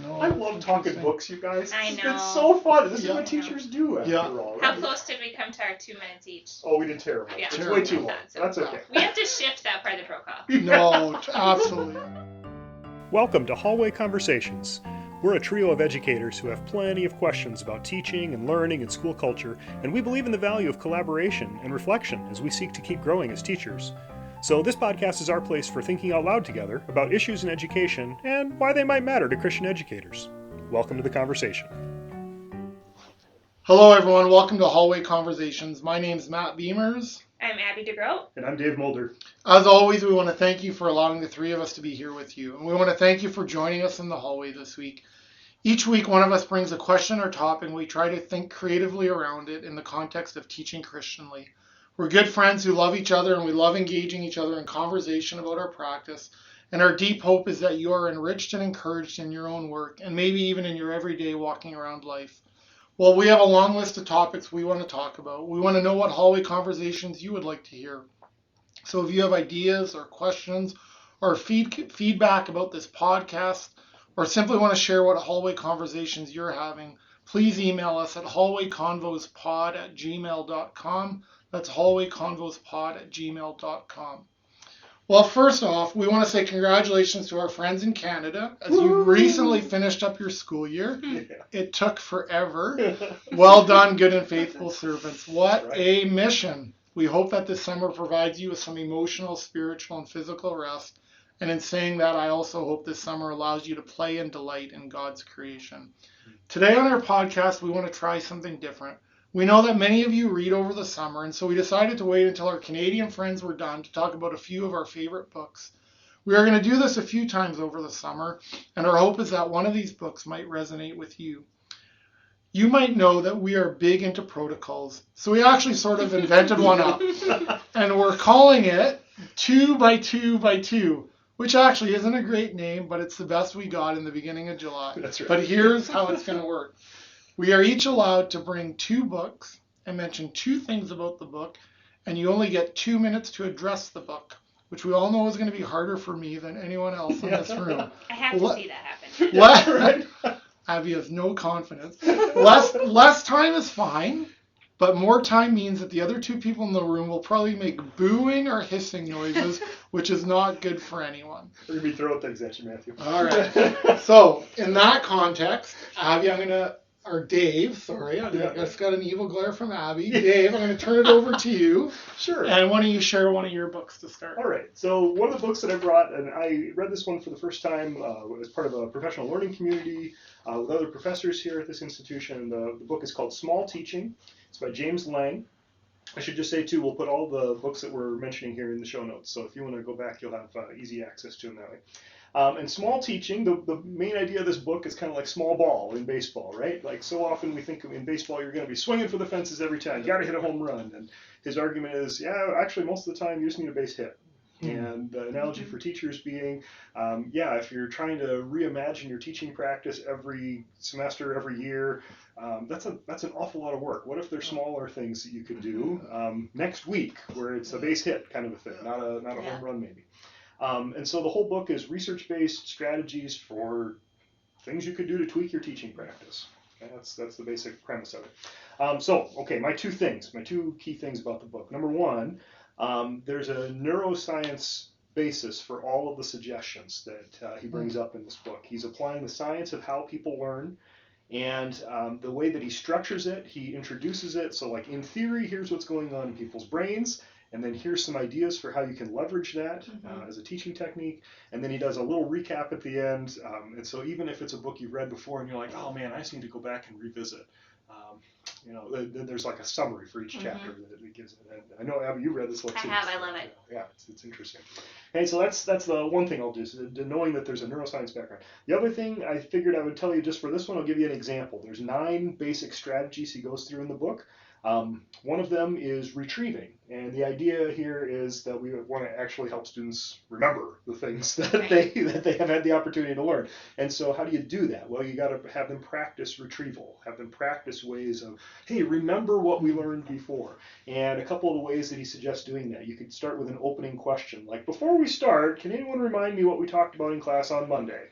No, I love talking books, you guys. I know. It's so fun. This is Yeah. what teachers do, after all. How Right? close did we come to our 2 minutes each? Oh, we did terrible. Yeah. It's way too long. So That's okay. we have to shift that part of the protocol. No, absolutely. Welcome to Hallway Conversations. We're a trio of educators who have plenty of questions about teaching and learning and school culture, and we believe in the value of collaboration and reflection as we seek to keep growing as teachers. So this podcast is our place for thinking out loud together about issues in education and why they might matter to Christian educators. Welcome to the conversation. Hello, everyone. Welcome to Hallway Conversations. My name's Matt Beamers. I'm Abby DeGroat. And I'm Dave Mulder. As always, we want to thank you for allowing the three of us to be here with you. And we want to thank you for joining us in the hallway this week. Each week, one of us brings a question or topic, and we try to think creatively around it in the context of teaching Christianly. We're good friends who love each other, and we love engaging each other in conversation about our practice. And our deep hope is that you are enriched and encouraged in your own work, and maybe even in your everyday walking around life. Well, we have a long list of topics we want to talk about. We want to know what hallway conversations you would like to hear. So if you have ideas or questions or feedback about this podcast, or simply want to share what hallway conversations you're having, please email us at hallwayconvospod@gmail.com. That's hallwayconvospod@gmail.com. Well, first off, we want to say congratulations to our friends in Canada as you recently finished up your school year. It took forever. Well done, good and faithful servants. What a mission. We hope that this summer provides you with some emotional, spiritual, and physical rest. And in saying that, I also hope this summer allows you to play and delight in God's creation. Today on our podcast, we want to try something different. We know that many of you read over the summer, and so we decided to wait until our Canadian friends were done to talk about a few of our favorite books. We are going to do this a few times over the summer, and our hope is that one of these books might resonate with you. You might know that we are big into protocols, so we actually sort of invented one up, and we're calling it 2 by 2 by 2, which actually isn't a great name, but it's the best we got in the beginning of July. That's right. But here's how it's going to work. We are each allowed to bring 2 books and mention 2 things about the book, and you only get 2 minutes to address the book, which we all know is going to be harder for me than anyone else in this room. I have to see that happen. Right? Abby has no confidence. Less time is fine, but more time means that the other 2 people in the room will probably make booing or hissing noises, which is not good for anyone. We're going to be throwing things at you, Matthew. All right. So, in that context, Abby, Dave, sorry, I just got an evil glare from Abby. Dave, I'm going to turn it over to you. Sure. And why don't you share one of your books to start? All right. So one of the books that I brought, and I read this one for the first time as part of a professional learning community with other professors here at this institution. The book is called Small Teaching. It's by James Lang. I should just say, too, we'll put all the books that we're mentioning here in the show notes. So if you want to go back, you'll have easy access to them that way. And small teaching, the main idea of this book is kind of like small ball in baseball, right? Like so often we think in baseball you're going to be swinging for the fences every time. You got to hit a home run. And his argument is, actually most of the time you just need a base hit. And the analogy for teachers being, if you're trying to reimagine your teaching practice every semester, every year, that's an awful lot of work. What if there's smaller things that you could do next week where it's a base hit kind of a thing, not a home run maybe. And so the whole book is research-based strategies for things you could do to tweak your teaching practice. Okay, that's the basic premise of it. My 2 key things about the book. Number 1, there's a neuroscience basis for all of the suggestions that he brings up in this book. He's applying the science of how people learn, and the way that he structures it, he introduces it. So like in theory, here's what's going on in people's brains. And then here's some ideas for how you can leverage that as a teaching technique. And then he does a little recap at the end. And so even if it's a book you've read before and you're like, oh man, I just need to go back and revisit. There's like a summary for each chapter that it gives it. And I know, Abby, you read this one too. I have. I love it. Yeah, it's interesting. Okay, so that's the one thing I'll do, so knowing that there's a neuroscience background. The other thing I figured I would tell you just for this one, I'll give you an example. There's 9 basic strategies he goes through in the book. One of them is retrieving, and the idea here is that we want to actually help students remember the things that they have had the opportunity to learn. And so how do you do that? Well, you got to have them practice retrieval, have them practice ways of, hey, remember what we learned before. And a couple of the ways that he suggests doing that, you could start with an opening question, like, before we start, can anyone remind me what we talked about in class on Monday?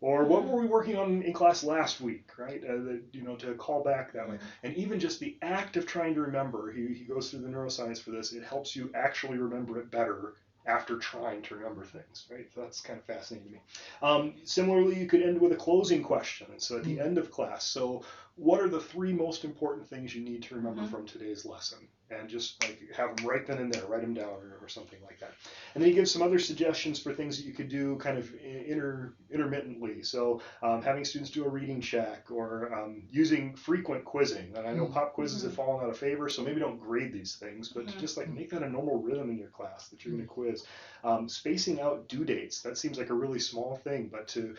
Or what were we working on in class last week, right? To call back that way. And even just the act of trying to remember, he goes through the neuroscience for this, it helps you actually remember it better after trying to remember things, right? So that's kind of fascinating to me. Similarly, you could end with a closing question. So at the end of class, so what are the 3 most important things you need to remember from today's lesson? And just like have them right then and there, write them down or something like that. And then he gives some other suggestions for things that you could do kind of intermittently. So having students do a reading check or using frequent quizzing. And I know pop quizzes have fallen out of favor, so maybe don't grade these things, but to just like make that a normal rhythm in your class that you're going to quiz. Spacing out due dates. That seems like a really small thing, but to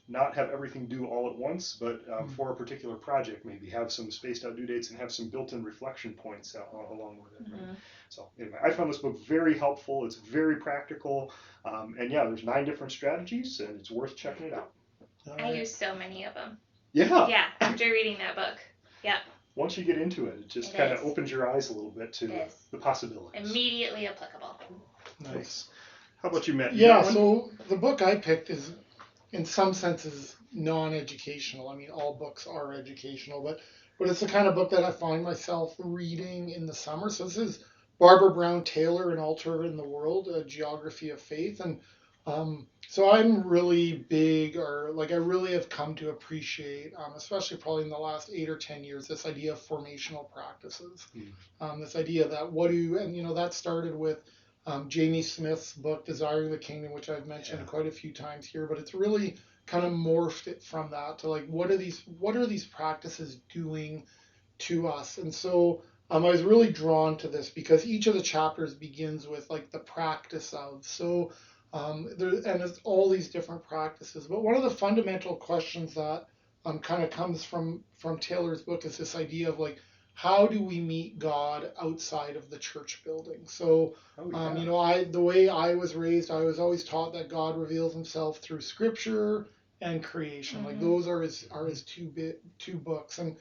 not have everything due all at once, but for a particular project, maybe have some spaced out due dates and have some built-in reflection points along with it. Right? So anyway, I found this book very helpful. It's very practical, and yeah, there's 9 different strategies, and it's worth checking it out. I use so many of them. Yeah. Yeah, after reading that book. Yeah. Once you get into it, it just kind of opens your eyes a little bit to the possibilities. Immediately applicable. Nice. How about you, Matt? Yeah, so the book I picked is, in some senses, non-educational. I mean, all books are educational, but it's the kind of book that I find myself reading in the summer. So this is Barbara Brown Taylor, An Altar in the World, A Geography of Faith. And so I'm really big, I really have come to appreciate, especially probably in the last 8 or 10 years, this idea of formational practices. This idea that that started with Jamie Smith's book, Desiring the Kingdom, which I've mentioned quite a few times here, but it's really kind of morphed it from that to like, what are these practices doing to us? And so I was really drawn to this because each of the chapters begins with like the practice of. So it's all these different practices. But one of the fundamental questions that kind of comes from Taylor's book is this idea of like, how do we meet God outside of the church building? So, the way I was raised, I was always taught that God reveals himself through scripture and creation. Like those are his two books. And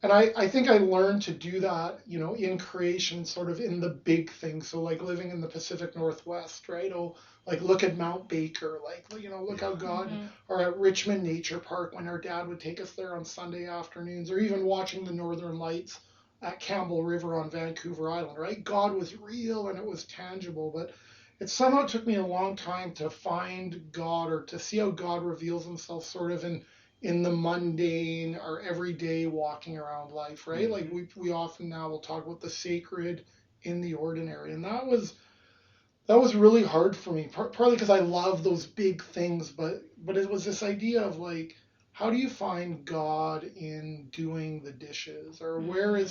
I think I learned to do that, in creation, sort of in the big things. So like living in the Pacific Northwest, right? Oh, like look at Mount Baker, look how God, or at Richmond Nature Park when our dad would take us there on Sunday afternoons, or even watching the Northern Lights at Campbell River on Vancouver Island, right? God was real and it was tangible, but it somehow took me a long time to find God or to see how God reveals himself sort of in the mundane or everyday walking around life, right? Like we often now will talk about the sacred in the ordinary. And that was really hard for me, partly because I love those big things, but it was this idea of like, how do you find God in doing the dishes? Or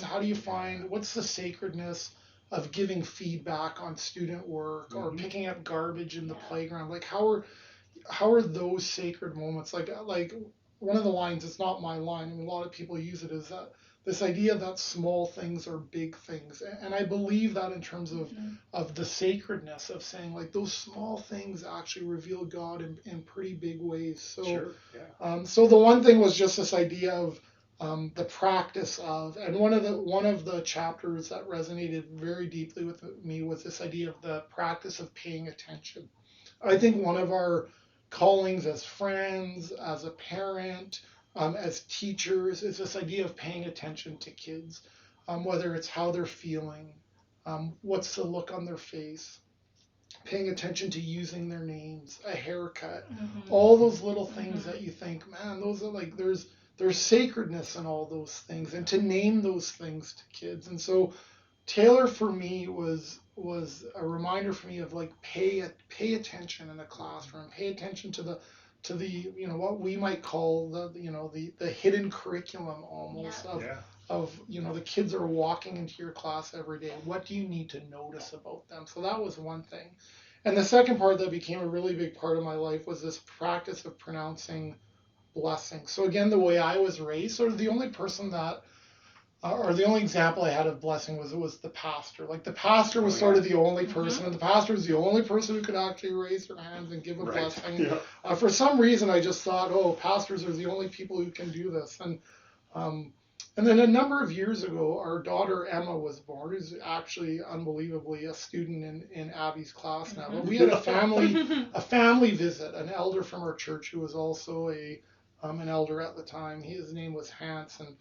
how do you find, what's the sacredness of giving feedback on student work or picking up garbage in the playground? Like how are those sacred moments? Like one of the lines, it's not my line, I mean, a lot of people use it, is that this idea that small things are big things. And I believe that in terms of the sacredness of saying like those small things actually reveal God in pretty big ways. So, sure, yeah. So the one thing was just this idea of the practice of, and one of the chapters that resonated very deeply with me was this idea of the practice of paying attention. I think one of our callings as friends, as a parent, as teachers, is this idea of paying attention to kids, whether it's how they're feeling, what's the look on their face, paying attention to using their names, a haircut, all those little things that you think, man, those are like, there's sacredness in all those things, and to name those things to kids. And so Taylor for me was a reminder for me of like pay attention in a classroom, pay attention to the what we might call the hidden curriculum almost of the kids are walking into your class every day. What do you need to notice about them? So that was one thing. And the second part that became a really big part of my life was this practice of pronouncing blessings. So again, the way I was raised, sort of the only person that or the only example I had of blessing was the pastor. Like the pastor was sort of the only person, and the pastor was the only person who could actually raise their hands and give a blessing. Yeah. For some reason, I just thought, pastors are the only people who can do this. And And then a number of years ago, our daughter Emma was born, who's actually unbelievably a student in Abby's class now. But we had a family visit, an elder from our church who was also an elder at the time. His name was Hans, and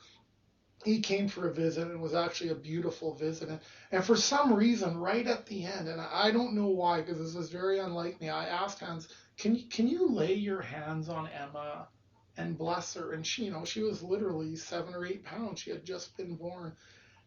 he came for a visit, and it was actually a beautiful visit. And for some reason, right at the end, and I don't know why, because this is very unlike me, I asked Hans, can you lay your hands on Emma and bless her? And she, she was literally 7 or 8 pounds. She had just been born.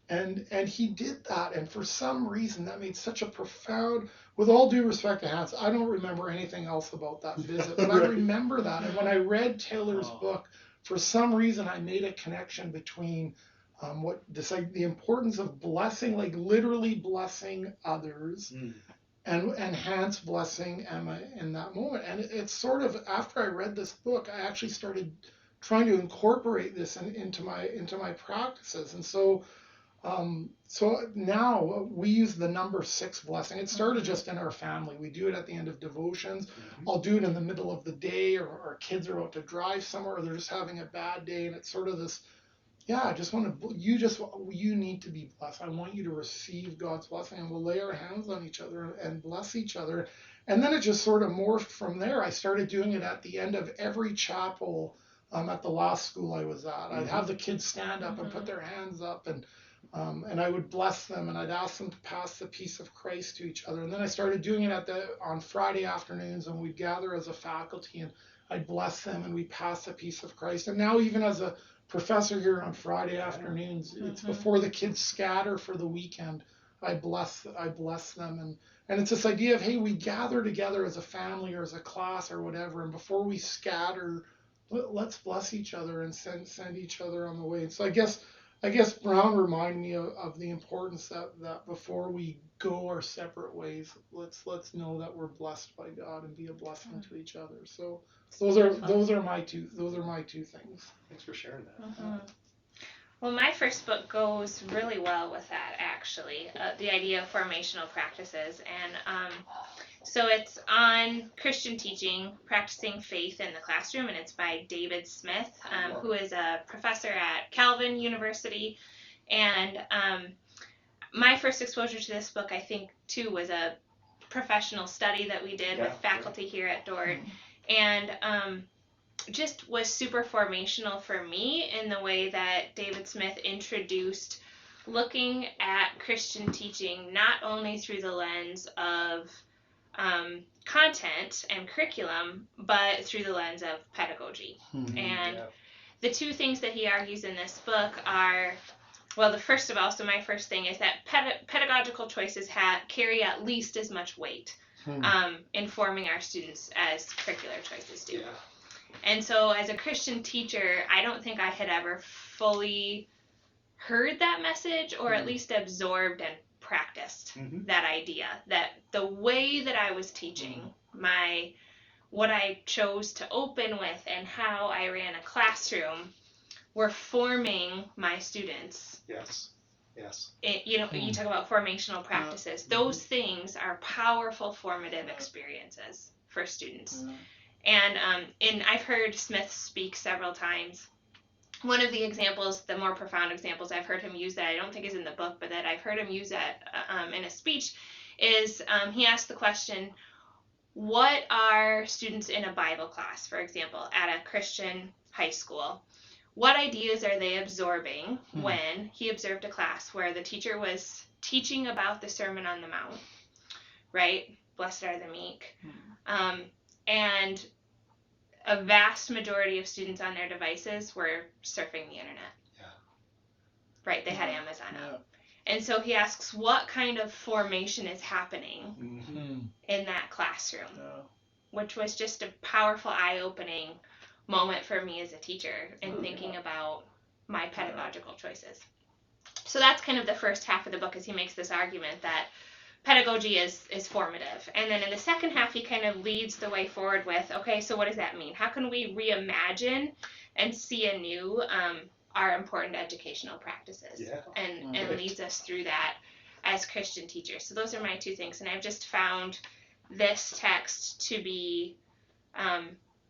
And he did that. And for some reason, that made such a profound, with all due respect to Hans, I don't remember anything else about that visit, but Right. I remember that. And when I read Taylor's book, for some reason, I made a connection between the importance of blessing, like literally blessing others, and Hans blessing Emma in that moment. And it's sort of, after I read this book, I actually started trying to incorporate this into my practices. And so now we use the number 6 blessing. It started just in our family. We do it at the end of devotions. I'll do it in the middle of the day, or our kids are out to drive somewhere, or they're just having a bad day, and it's sort of this, I just want to, you need to be blessed. I want you to receive God's blessing, and we'll lay our hands on each other and bless each other. And then it just sort of morphed from there. I started doing it at the end of every chapel at the last school I was at. I'd have the kids stand up and put their hands up, and I would bless them, and I'd ask them to pass the peace of Christ to each other. And then I started doing it on Friday afternoons, and we'd gather as a faculty, and I'd bless them, and we'd pass the peace of Christ. And now, even as a professor here on Friday afternoons, it's before the kids scatter for the weekend, I bless them, and it's this idea of, hey, we gather together as a family or as a class or whatever, and before we scatter, let's bless each other and send each other on the way. And so I guess Brown reminded me of the importance that before we go our separate ways, let's know that we're blessed by God and be a blessing to each other. So those are my two things. Thanks for sharing that. Well, my first book goes really well with that, actually, the idea of formational practices. And so it's on Christian teaching, practicing faith in the classroom, and it's by David Smith, who is a professor at Calvin University. And my first exposure to this book, I think, too, was a professional study that we did with faculty here at Dordt. And just was super formational for me in the way that David Smith introduced looking at Christian teaching not only through the lens of content and curriculum, but through the lens of pedagogy. And the two things that he argues in this book are, well, the first of all, so my first thing is that pedagogical choices carry at least as much weight informing our students as curricular choices do. And so as a Christian teacher, I don't think I had ever fully heard that message, or at least absorbed and practiced that idea, that the way that I was teaching, what I chose to open with and how I ran a classroom were forming my students. Yes. You talk about formational practices. Those things are powerful formative experiences for students. And I've heard Smith speak several times. One of the examples, the more profound examples I've heard him use that I don't think is in the book, but that I've heard him use that in a speech, is he asked the question, what are students in a Bible class, for example, at a Christian high school, what ideas are they absorbing when he observed a class where the teacher was teaching about the Sermon on the Mount, right? Blessed are the meek. And a vast majority of students on their devices were surfing the internet. Right? They had Amazon up. And so he asks, what kind of formation is happening in that classroom? Which was just a powerful, eye-opening moment for me as a teacher in thinking about my pedagogical choices. So that's kind of the first half of the book, as he makes this argument that pedagogy is formative. And then in the second half, he kind of leads the way forward with, okay, so what does that mean? How can we reimagine and see anew our important educational practices? And leads us through that as Christian teachers. So those are my two things. And I've just found this text to be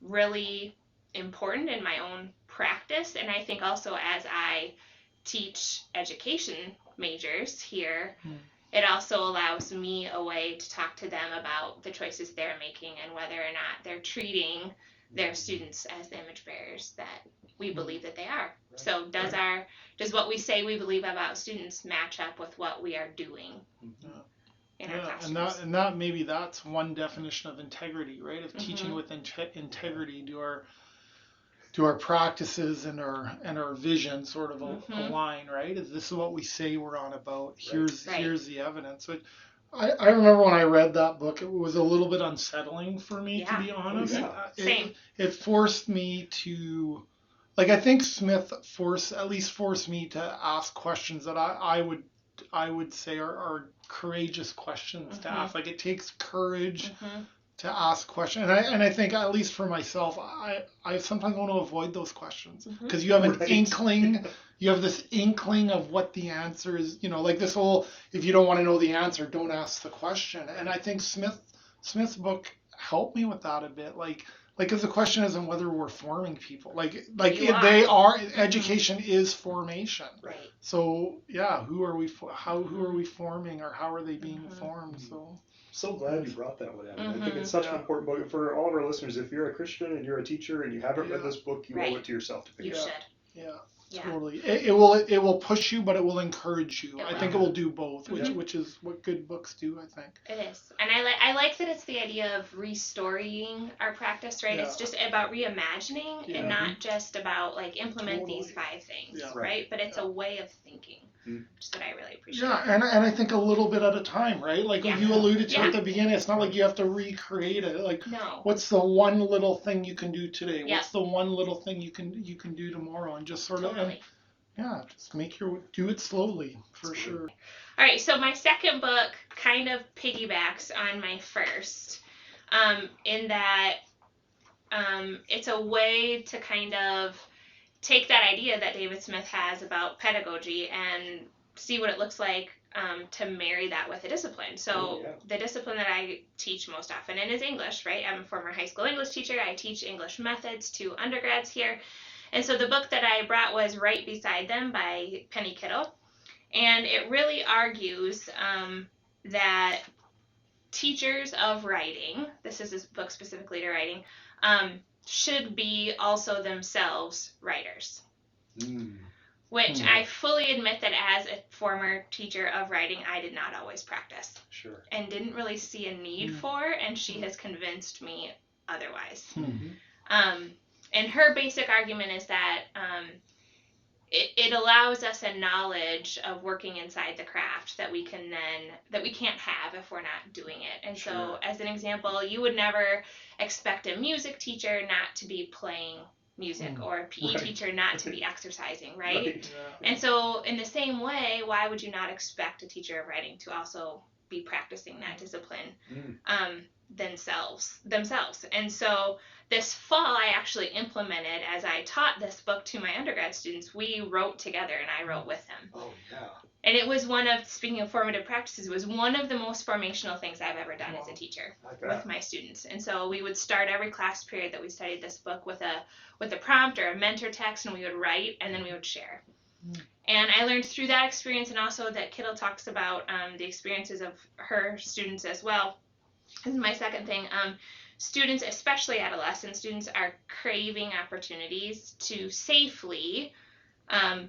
really important in my own practice. And I think also as I teach education majors here, it also allows me a way to talk to them about the choices they're making and whether or not they're treating their students as the image bearers that we believe that they are. Right. So does what we say we believe about students match up with what we are doing in our classrooms? And that maybe that's one definition of integrity, right? Of teaching with integrity. Do our practices and our vision sort of align, right? Is this what we say we're on about? Here's the evidence. But I remember when I read that book, it was a little bit unsettling for me, to be honest. Same. It forced me to, like, I think Smith forced me to ask questions that I would say are courageous questions to ask. Like, it takes courage to ask questions, and I think, at least for myself, I sometimes want to avoid those questions because you have an inkling. You have this inkling of what the answer is. Like this whole, if you don't want to know the answer, don't ask the question. And I think Smith's book helped me with that a bit. Like, because the question isn't whether we're forming people. They are. Education is formation. Right. So yeah, who are we forming, or how are they being formed? So glad you brought that one out. I think it's such an important book for all of our listeners. If you're a Christian and you're a teacher and you haven't read this book, you owe it to yourself to pick it up. You should. Yeah, totally. It will push you, but it will encourage you. I think it will do both, which is what good books do, I think. It is. And I like that it's the idea of restoring our practice, right? It's just about reimagining and not just about implement these 5 things, right? But it's a way of thinking. Which is what I really appreciate. Yeah, and I think a little bit at a time, right? Like you alluded to at the beginning, it's not like you have to recreate it. Like, what's the one little thing you can do today? What's the one little thing you can do tomorrow? And just sort of, just do it slowly, for sure. All right, so my second book kind of piggybacks on my first, in that it's a way to kind of take that idea that David Smith has about pedagogy and see what it looks like to marry that with a discipline. So the discipline that I teach most often is English, right? I'm a former high school English teacher. I teach English methods to undergrads here. And so the book that I brought was Right Beside Them by Penny Kittle. And it really argues that teachers of writing, this is a book specifically to writing, should be also themselves writers. Which I fully admit that as a former teacher of writing, I did not always practice. Sure. And didn't really see a need for, and she has convinced me otherwise. And her basic argument is that it allows us a knowledge of working inside the craft that we can't have if we're not doing it. And so, as an example, you would never expect a music teacher not to be playing music or a PE teacher not to be exercising, right? And so, in the same way, why would you not expect a teacher of writing to also be practicing that discipline themselves? And so this fall, I actually implemented, as I taught this book to my undergrad students, we wrote together and I wrote with them. Oh, yeah. And it was speaking of formative practices, it was one of the most formational things I've ever done as a teacher with my students. And so we would start every class period that we studied this book with a prompt or a mentor text, and we would write, and then we would share. And I learned through that experience, and also that Kittle talks about the experiences of her students as well. This is my second thing. Students, especially adolescent students, are craving opportunities to safely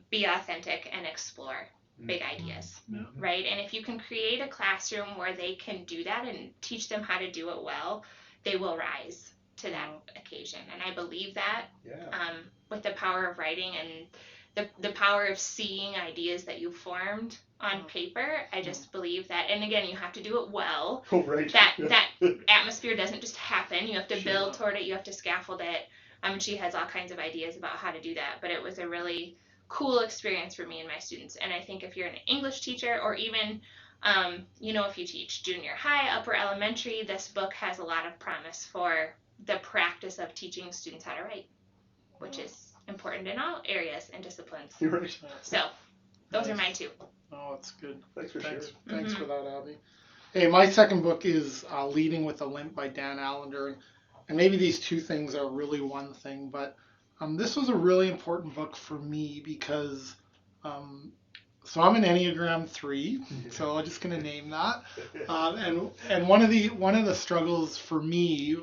be authentic and explore big ideas, right? And if you can create a classroom where they can do that and teach them how to do it well, they will rise to that occasion. And I believe that with the power of writing and the power of seeing ideas that you formed on paper. I just believe that, and again, you have to do it well. That atmosphere doesn't just happen. You have to build toward it. You have to scaffold it. She has all kinds of ideas about how to do that, but it was a really cool experience for me and my students. And I think if you're an English teacher, or even if you teach junior high, upper elementary, this book has a lot of promise for the practice of teaching students how to write, which is important in all areas and disciplines. You're right. So those are my two. Oh, that's good. Thanks for sharing. Thanks for that, Abby. Hey, my second book is Leading with a Limp by Dan Allender. And maybe these two things are really one thing, but this was a really important book for me because So I'm an Enneagram 3, so I'm just going to name that. And one of the struggles for me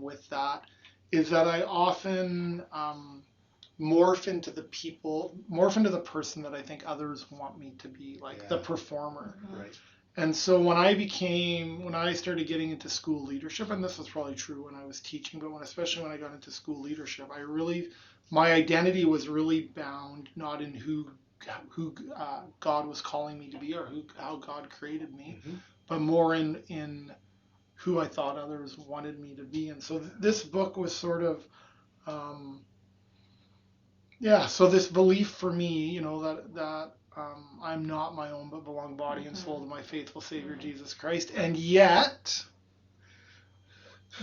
with that is that I often morph into the person that I think others want me to be, like the performer. Right. And so when I started getting into school leadership, and this was probably true when I was teaching, but especially when I got into school leadership, my identity was really bound not in who God was calling me to be or how God created me, but more in who I thought others wanted me to be. And so this book was sort of, so this belief for me, that I'm not my own but belong body and soul to my faithful Savior Jesus Christ. And yet,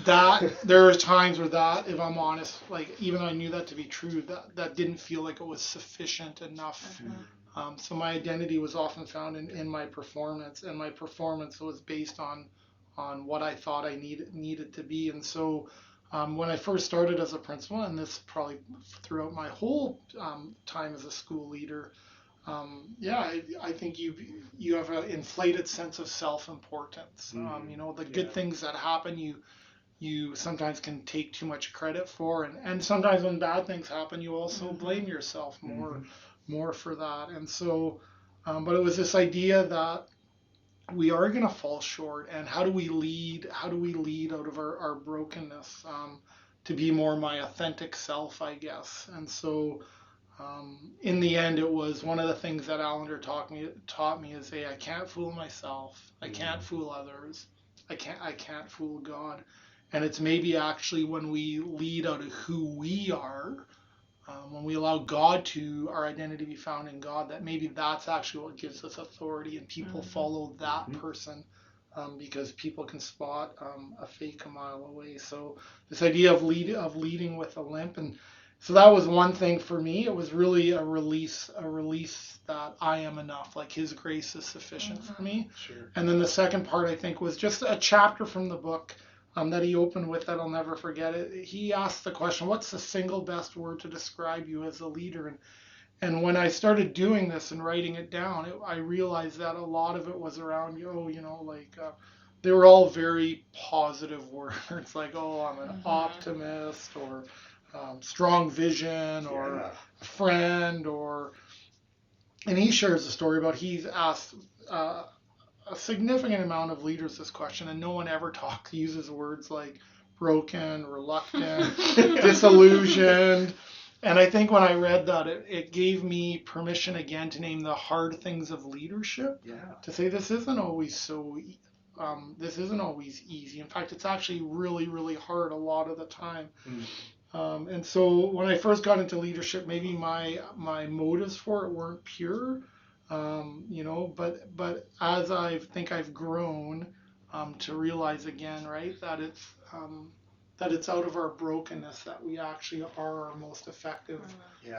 that there are times where that, if I'm honest, like even though I knew that to be true, that didn't feel like it was sufficient enough. So my identity was often found in my performance, and my performance was based on what I thought I needed to be. And so when I first started as a principal, and this probably throughout my whole time as a school leader, I think you have an inflated sense of self-importance. The good things that happen, you sometimes can take too much credit for, and sometimes when bad things happen, you also blame yourself more for that. And so, but it was this idea that we are going to fall short, and how do we lead out of our brokenness to be more my authentic self, I guess. And so in the end, it was one of the things that Allender taught me is, I can't fool myself, I can't fool others, I can't fool God. And it's maybe actually when we lead out of who we are, when we allow our identity to be found in God, that maybe that's actually what gives us authority, and people follow that person because people can spot a fake a mile away. So this idea of leading with a limp, and so that was one thing for me. It was really a release that I am enough, like His grace is sufficient for me. Sure. And then the second part, I think, was just a chapter from the book that he opened with that I'll never forget it. He asked the question, what's the single best word to describe you as a leader? And when I started doing this and writing it down, I realized that a lot of it was around, they were all very positive words, like, I'm an optimist, or strong vision, or friend, and he shares a story about he's asked a significant amount of leaders this question, and no one ever uses words like broken, reluctant, disillusioned. And I think when I read that, it gave me permission again to name the hard things of leadership. To say this isn't always easy. In fact, it's actually really, really hard a lot of the time. And so when I first got into leadership, maybe my motives for it weren't pure. But as I've grown to realize again, right, that it's out of our brokenness that we actually are our most effective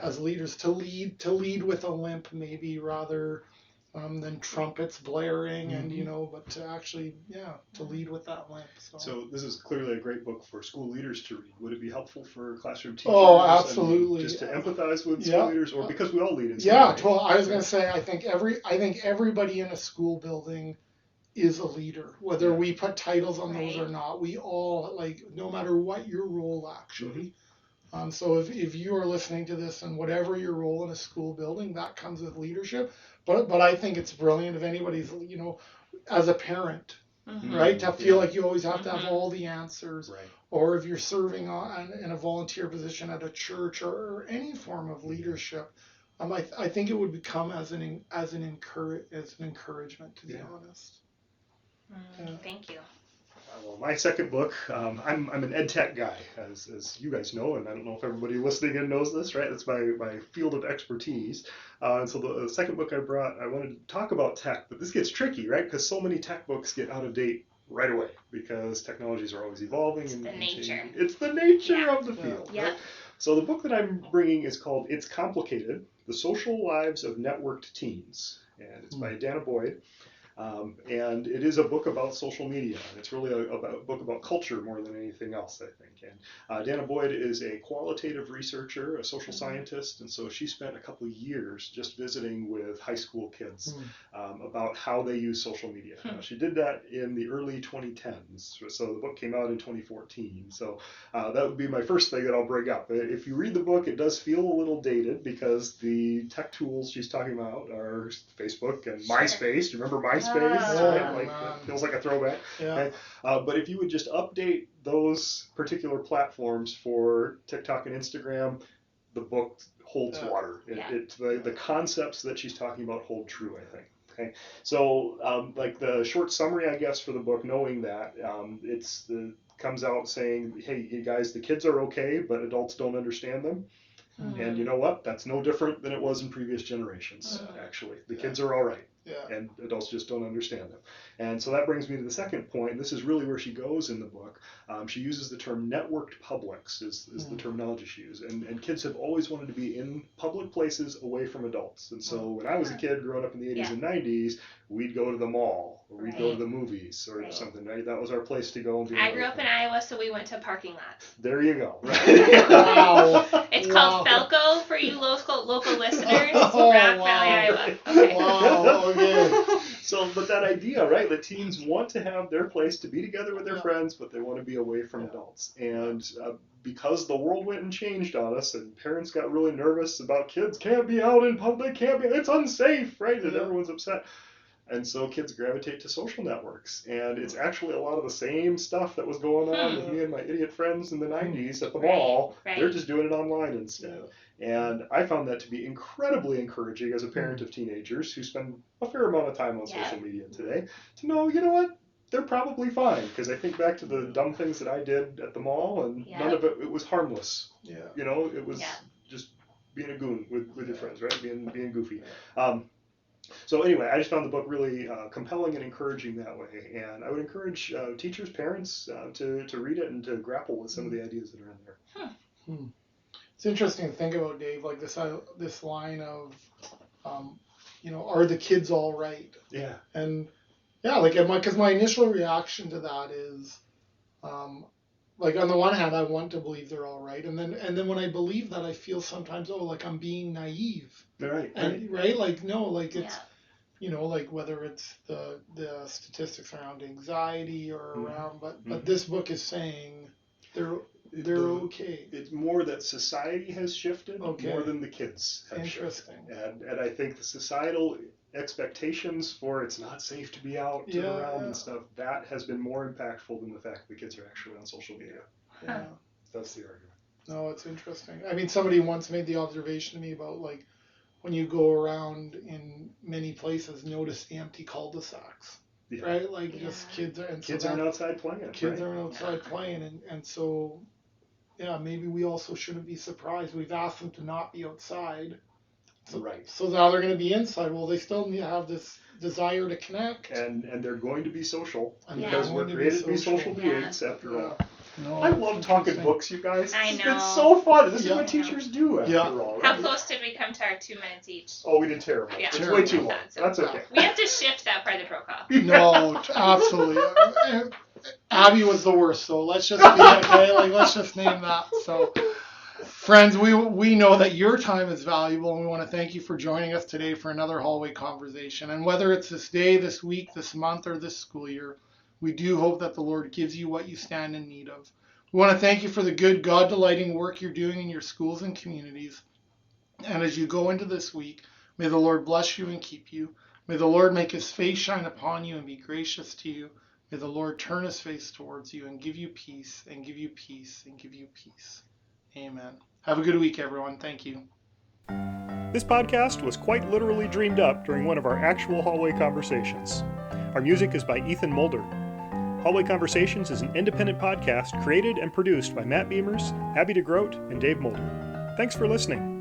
as leaders, to lead with a limp, maybe, rather than trumpets blaring, and but to actually to lead with that limp. So this is clearly a great book for school leaders to read. Would it be helpful for classroom teachers? Oh, absolutely. Just to empathize with school leaders, or because we all lead in school? I was going to say, I think everybody in a school building is a leader, whether we put titles on those or not. We all, no matter what your role actually. So if you are listening to this, and whatever your role in a school building, that comes with leadership. But I think it's brilliant if anybody's, as a parent, right, to feel like you always have to have all the answers, or if you're serving in a volunteer position at a church, or any form of leadership. I think it would become as an encouragement, to be honest. Thank you. Well, my second book, I'm an ed tech guy, as you guys know, and I don't know if everybody listening in knows this, right? That's my field of expertise. And so the second book I brought, I wanted to talk about tech, but this gets tricky, right? Because so many tech books get out of date right away, because technologies are always evolving. It's the nature of the field. Yeah. Right? So the book that I'm bringing is called It's Complicated: The Social Lives of Networked Teens, and it's by Dana Boyd. And it is a book about social media. It's really a book about culture more than anything else, I think. And Dana Boyd is a qualitative researcher, a social scientist, and so she spent a couple of years just visiting with high school kids about how they use social media. She did that in the early 2010s, so the book came out in 2014. So that would be my first thing that I'll bring up. If you read the book, it does feel a little dated because the tech tools she's talking about are Facebook and MySpace. Do you remember MySpace? Right? It feels like a throwback. Yeah. Okay? But if you would just update those particular platforms for TikTok and Instagram, the book holds water. The concepts that she's talking about hold true, I think. Okay, so like the short summary, I guess, for the book, knowing that comes out saying, hey, you guys, the kids are okay, but adults don't understand them. And you know what? That's no different than it was in previous generations, actually. The kids are all right. And adults just don't understand them. And so that brings me to the second point. This is really where she goes in the book. She uses the term networked publics is the terminology she uses. And kids have always wanted to be in public places away from adults. And so when I was a kid growing up in the 80s and 90s, we'd go to the mall or we'd go to the movies or something, right? That was our place to go. And I grew up in Iowa, so we went to parking lots. There you go. Right? Wow. It's called Felco for you local listeners. Rock Valley, Iowa. Okay. Wow. Okay. So, but that idea, right? That teens want to have their place to be together with their friends, but they want to be away from adults. And because the world went and changed on us, and parents got really nervous about kids can't be out in public, it's unsafe, right? And everyone's upset. And so kids gravitate to social networks. And it's actually a lot of the same stuff that was going on with me and my idiot friends in the 90s at the mall. Right. They're just doing it online instead. And I found that to be incredibly encouraging as a parent of teenagers who spend a fair amount of time on social media today to know, you know what? They're probably fine. Because I think back to the dumb things that I did at the mall, and none of it was harmless. Yeah. You know, it was just being a goon with your friends, right? Being goofy. So anyway, I just found the book really compelling and encouraging that way. And I would encourage teachers, parents to read it and to grapple with some of the ideas that are in there. It's interesting to think about, Dave, like this line of, are the kids all right? Yeah. And because my initial reaction to that is, like on the one hand, I want to believe they're all right, and then when I believe that, I feel sometimes, like I'm being naive. Right. And right, like no, like it's, like whether it's the statistics around anxiety or around, but this book is saying they're okay. It's more that society has shifted more than the kids have shifted. And I think the societal expectations for it's not safe to be out and around and stuff, that has been more impactful than the fact that kids are actually on social media. Yeah. That's the argument. No, it's interesting. I mean, somebody once made the observation to me about, like, when you go around in many places, notice the empty cul-de-sacs. Yeah. Right? Like, just kids aren't outside playing. Kids aren't outside playing. And so, maybe we also shouldn't be surprised. We've asked them to not be outside. So now they're going to be inside. Well, they still need to have this desire to connect. And they're going to be social. Because we're created to be social beings, after all. No, I love talking books, you guys. I know. It's so fun. This is what teachers do, after all. Right? How close did we come to our 2 minutes each? Oh, we did terrible. Yeah. It's way too long. That's okay. We have to shift that part of the protocol. No, absolutely. Abby was the worst, so let's just be okay. Like, let's just name that. So, friends, we know that your time is valuable, and we want to thank you for joining us today for another Hallway Conversation. And whether it's this day, this week, this month, or this school year, we do hope that the Lord gives you what you stand in need of. We want to thank you for the good, God-delighting work you're doing in your schools and communities. And as you go into this week, may the Lord bless you and keep you. May the Lord make his face shine upon you and be gracious to you. May the Lord turn his face towards you and give you peace, and give you peace, and give you peace. Amen. Have a good week, everyone. Thank you. This podcast was quite literally dreamed up during one of our actual Hallway Conversations. Our music is by Ethan Mulder. Hallway Conversations is an independent podcast created and produced by Matt Beamers, Abby DeGroat, and Dave Mulder. Thanks for listening.